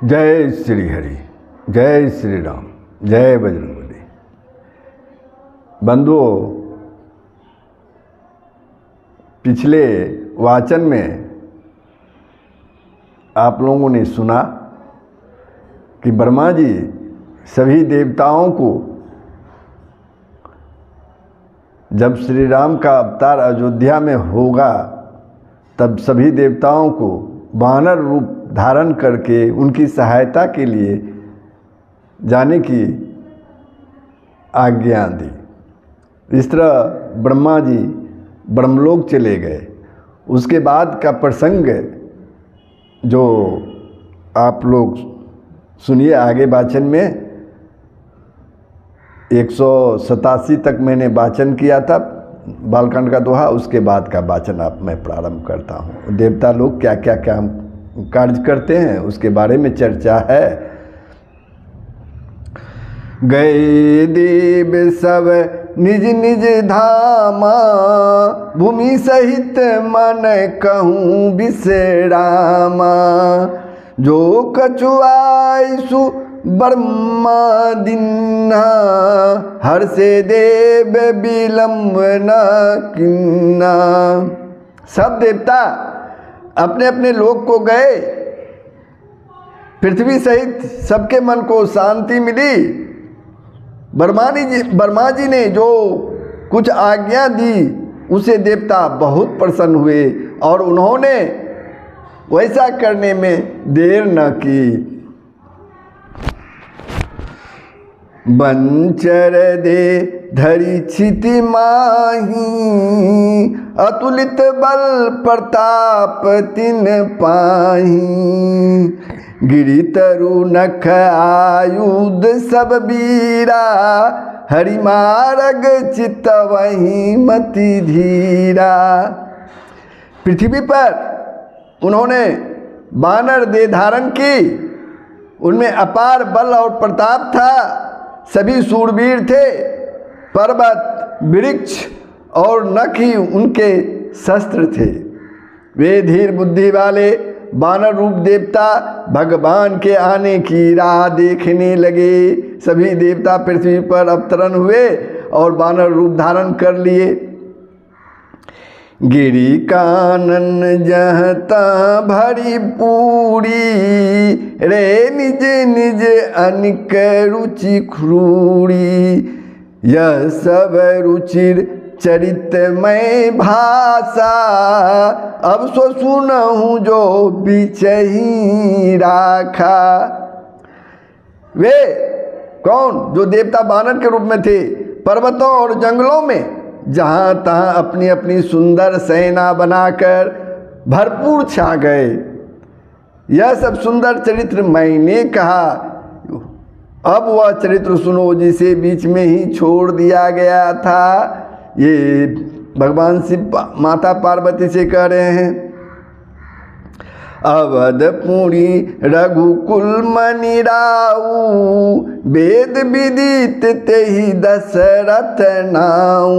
जय श्री हरि, जय श्री राम, जय बजरंगबली। बंधुओं, पिछले वाचन में आप लोगों ने सुना कि ब्रह्मा जी सभी देवताओं को जब श्री राम का अवतार अयोध्या में होगा तब सभी देवताओं को वानर रूप धारण करके उनकी सहायता के लिए जाने की आज्ञा दी। इस तरह ब्रह्मा जी ब्रह्मलोक चले गए। उसके बाद का प्रसंग जो आप लोग सुनिए आगे वाचन में। 187 तक मैंने वाचन किया था बालकांड का दोहा, उसके बाद का वाचन आप मैं प्रारंभ करता हूँ। देवता लोग क्या क्या काम कार्य करते हैं उसके बारे में चर्चा है। गए देव सब निज निज धामा, भूमि सहित मन कहूँ विश्रामा। जो कछुआई ब्रह्मा दिन्हा, हर से देव विलम्ब न किन्ना। सब देवता अपने अपने लोक को गए। पृथ्वी सहित सबके मन को शांति मिली। ब्रह्मा जी ने जो कुछ आज्ञा दी उसे देवता बहुत प्रसन्न हुए और उन्होंने वैसा करने में देर न की। बंचर दे धरी क्षिति माही, अतुलित बल प्रताप तिन पाही। गिरि तरु नख आयुध सब बीरा, हरि मार्ग चित वही मति धीरा। पृथ्वी पर उन्होंने वानर दे धारण की। उनमें अपार बल और प्रताप था। सभी शूरवीर थे। पर्वत, वृक्ष और नख ही उनके शस्त्र थे। वे धीर बुद्धि वाले वानर रूप देवता भगवान के आने की राह देखने लगे। सभी देवता पृथ्वी पर अवतरण हुए और वानर रूप धारण कर लिए। गिरि कानन जहता भरी पूरी, रे निज निज अनिक रुचि क्रूरी। यह सब रुचिर चरितमय भाषा, अब सो सुनहूँ जो बिचही राखा। वे कौन? जो देवता वानर के रूप में थे। पर्वतों और जंगलों में जहाँ तहाँ अपनी अपनी सुंदर सेना बनाकर भरपूर छा गए। यह सब सुंदर चरित्र मैंने कहा। अब वह चरित्र सुनो जिसे बीच में ही छोड़ दिया गया था। ये भगवान शिव माता पार्वती से कह रहे हैं। अवधपुरी रघुकुल मणि राऊ, वेद विदित तेहि दशरथ नाऊ।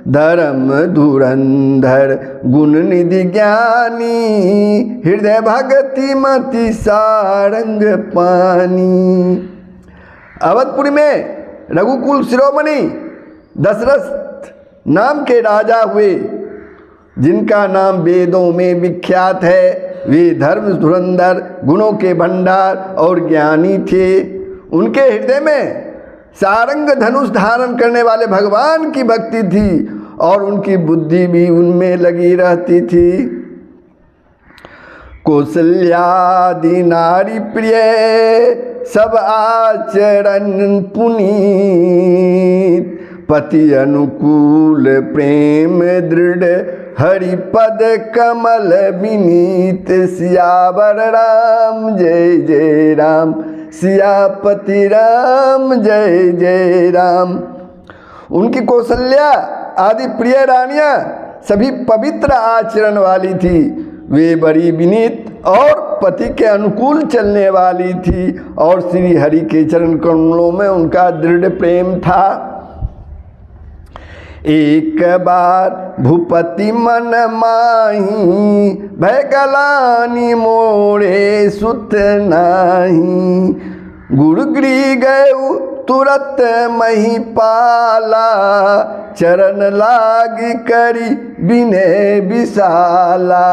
धर्म धुरंधर गुण निधि ज्ञानी, हृदय भगति मति सारंग पानी। अवधपुरी में रघुकुल शिरोमणि दशरथ नाम के राजा हुए, जिनका नाम वेदों में विख्यात है। वे धर्म धुरंधर, गुणों के भंडार और ज्ञानी थे। उनके हृदय में सारंग धनुष धारण करने वाले भगवान की भक्ति थी और उनकी बुद्धि भी उनमें लगी रहती थी। कौशल्यादि नारी प्रिय, सब आचरण पुनीत। पति अनुकूल प्रेम दृढ़, हरिपद कमल विनीत। सियावर राम जय जय राम, सियापति राम जय जय राम। उनकी कौशल्या आदि प्रिय रानियां सभी पवित्र आचरण वाली थी। वे बड़ी विनीत और पति के अनुकूल चलने वाली थी और श्री हरि के चरण कमलों में उनका दृढ़ प्रेम था। एक बार भूपति मन माही, भय गलानी मोरे सुत नाही। गुरुगृह गयु तुरत महिपाला, चरण लागी करी विनय विशाला।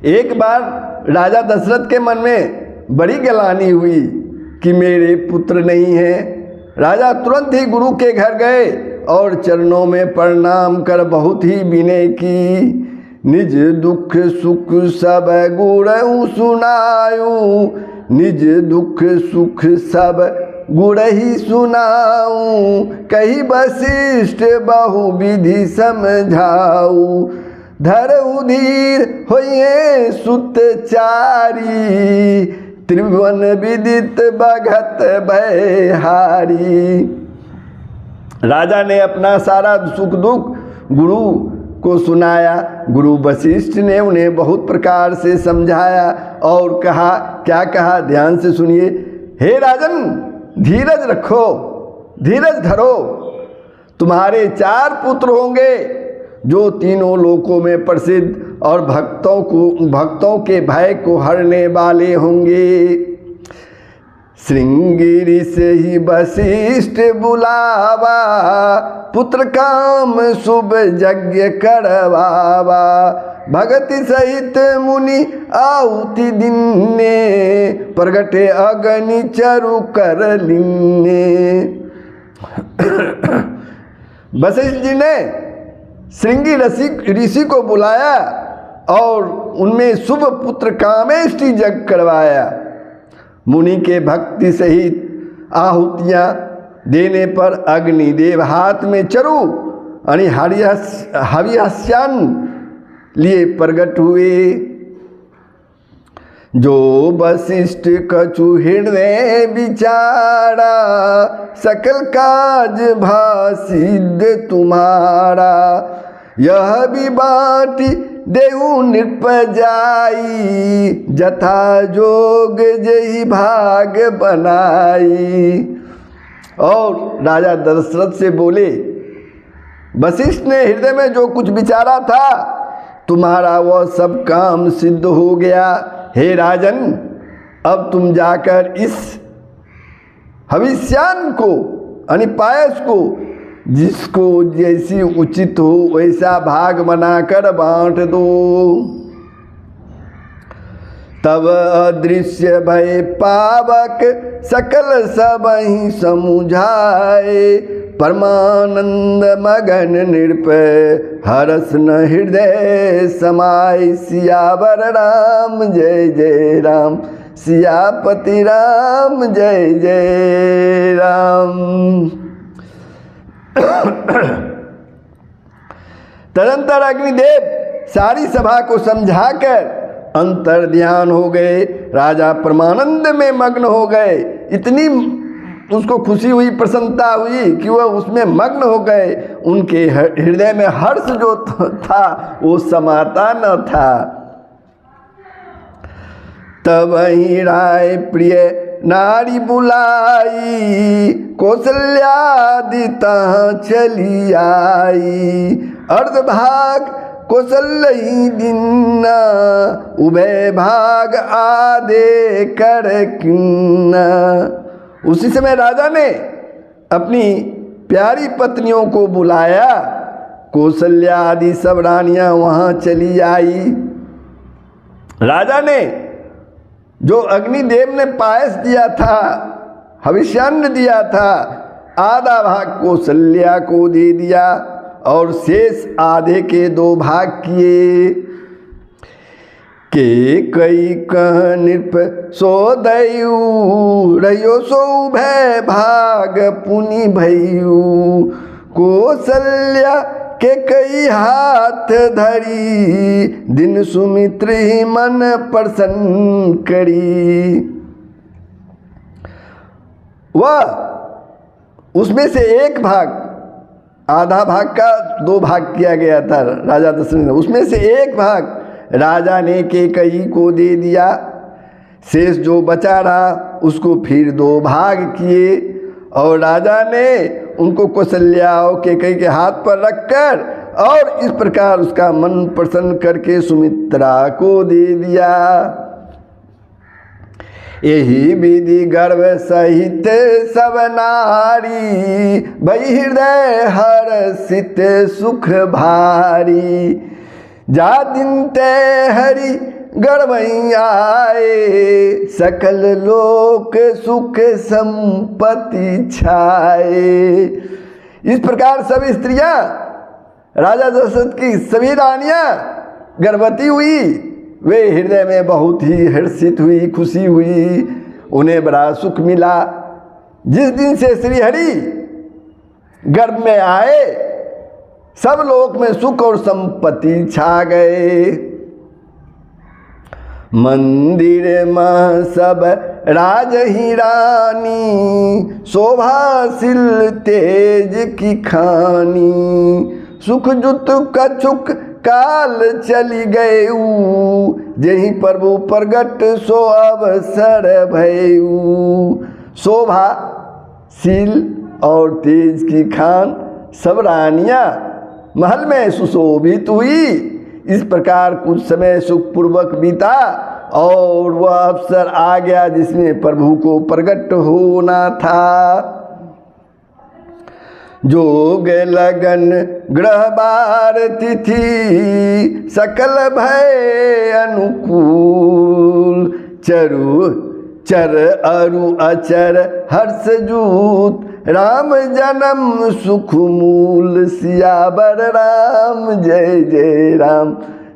एक बार राजा दशरथ के मन में बड़ी गलानी हुई कि मेरे पुत्र नहीं है। राजा तुरंत ही गुरु के घर गए और चरणों में प्रणाम कर बहुत ही विनय की। निज दुख सुख सब गुरु सुनाऊं, निज दुख सुख सब गुण ही सुनाऊं। कही वशिष्ठ बहु विधि समझाऊं, धरऊ धीर होइए सुत चारी। त्रिभुवन विदित भगत भयहारी। राजा ने अपना सारा सुख दुख गुरु को सुनाया। गुरु वशिष्ठ ने उन्हें बहुत प्रकार से समझाया और कहा, क्या कहा ध्यान से सुनिए। हे राजन, धीरज रखो, धीरज धरो। तुम्हारे 4 पुत्र होंगे जो तीनों लोकों में प्रसिद्ध और भक्तों के भय को हरने वाले होंगे। श्रृंगिरी से ही वशिष्ठ बुलावा, पुत्र काम शुभ यज्ञ करवावा। भगति सहित मुनि आहुति दिन्ने, प्रगटे अग्नि चरु कर लिन्ने। वशिष्ठ जी ने श्रृंगी ऋषि को बुलाया और उनमें शुभ पुत्र कामेष्टि यज्ञ करवाया। मुनि के भक्ति सहित आहुतियाँ देने पर अग्निदेव हाथ में चरु यानी हविष्यान लिए प्रकट हुए। जो वशिष्ठ कछु हृदय विचारा, सकल काज भासिद्ध तुम्हारा। यह भी बाटी देहु नृप जाई, जथा जोग जही भाग बनाई। और राजा दशरथ से बोले, वशिष्ठ ने हृदय में जो कुछ विचारा था तुम्हारा वह सब काम सिद्ध हो गया। हे राजन, अब तुम जाकर इस हविष्यान को यानी पायस को जिसको जैसी उचित हो वैसा भाग बनाकर बांट दो। तब अदृश्य भय पावक सकल सब ही समुझाए। परमानंद मगन नृप हरस न हृदय समाय। सियावर राम जय जय राम, सियापति राम जय जय राम। तदंतर अग्निदेव सारी सभा को समझाकर अंतर ध्यान हो गए। राजा परमानंद में मग्न हो गए। इतनी उसको खुशी हुई, प्रसन्नता हुई कि वह उसमें मग्न हो गए। उनके हृदय में हर्ष जो था वो समाता न था। तब ही राय प्रिय नारी बुलाई, कौशल्यादि तहाँ चली आई। अर्धभाग कौशल्यी दिन्ना, उभय भाग आदे कर किन्ना। उसी समय राजा ने अपनी प्यारी पत्नियों को बुलाया। कौशल्या आदि सब रानियां वहाँ चली आई। राजा ने जो अग्निदेव ने पायस दिया था, हविष्यान्न दिया था, आधा भाग कौशल्या को दे दिया और शेष आधे के 2 भाग किए। के कई कह नृप सो दयु, रहियो सो भय भाग पुनि भयु। कौशल्या के कई हाथ धरी, दिन सुमित्र ही मन प्रसन्न करी। वह उसमें से 1 भाग, आधा भाग का 2 भाग किया गया था राजा दशरथ ने, उसमें से 1 भाग राजा ने कैकेयी को दे दिया। शेष जो बचा रहा उसको फिर 2 भाग किए और राजा ने उनको कौशल्या और कैकेयी के हाथ पर रखकर और इस प्रकार उसका मन प्रसन्न करके सुमित्रा को दे दिया। यही विधि गर्भ सहित सब नारी, भई हृदय हर्षित सुख भारी। जा दिन ते हरि गर्भई आए, सकल लोक सुख संपत्ति छाए। इस प्रकार सब स्त्रियां, राजा दशरथ की सभी रानियां गर्भवती हुई। वे हृदय में बहुत ही हर्षित हुई, खुशी हुई, उन्हें बड़ा सुख मिला। जिस दिन से श्री हरि गर्भ में आए, सब लोक में सुख और संपत्ति छा गए। मंदिर में सब राज ही रानी, शोभाशील तेज की खानी। सुख जुत कछुक काल चली गयू, जही प्रभु प्रगट सो अवसर भयू। शोभाशील और तेज की खान सब रानियां महल में सुशोभित हुई। इस प्रकार कुछ समय सुखपूर्वक बीता और वह अवसर आ गया जिसमें प्रभु को प्रकट होना था। जोग लगन ग्रह बार तिथि, सकल भय अनुकूल। चर अरु अचर हर्ष जूत, राम जन्म सुख मूल। सियावर राम जय जय राम,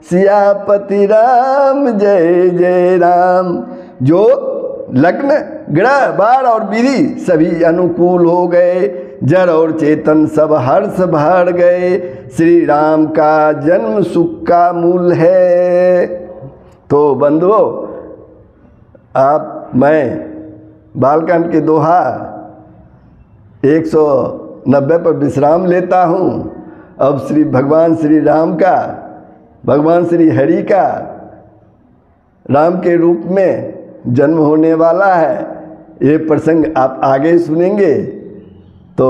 सियापति राम जय जय राम। जो लग्न ग्रह बार और विधि सभी अनुकूल हो गए, जड़ और चेतन सब हर्ष भर गए। श्री राम का जन्म सुख का मूल है। तो बंधुओं, आप मैं बालकांड के दोहा 190 पर विश्राम लेता हूँ। अब भगवान श्री राम का, भगवान श्री हरि का राम के रूप में जन्म होने वाला है। ये प्रसंग आप आगे सुनेंगे। तो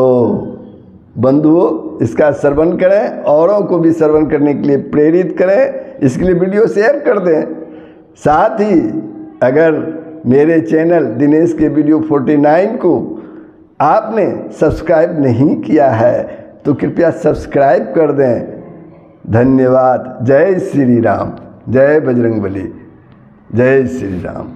बंधुओं, इसका श्रवण करें, औरों को भी श्रवण करने के लिए प्रेरित करें। इसके लिए वीडियो शेयर कर दें। साथ ही अगर मेरे चैनल दिनेश के वीडियो 49 को आपने सब्सक्राइब नहीं किया है तो कृपया सब्सक्राइब कर दें। धन्यवाद। जय श्री राम, जय बजरंगबली, जय श्री राम।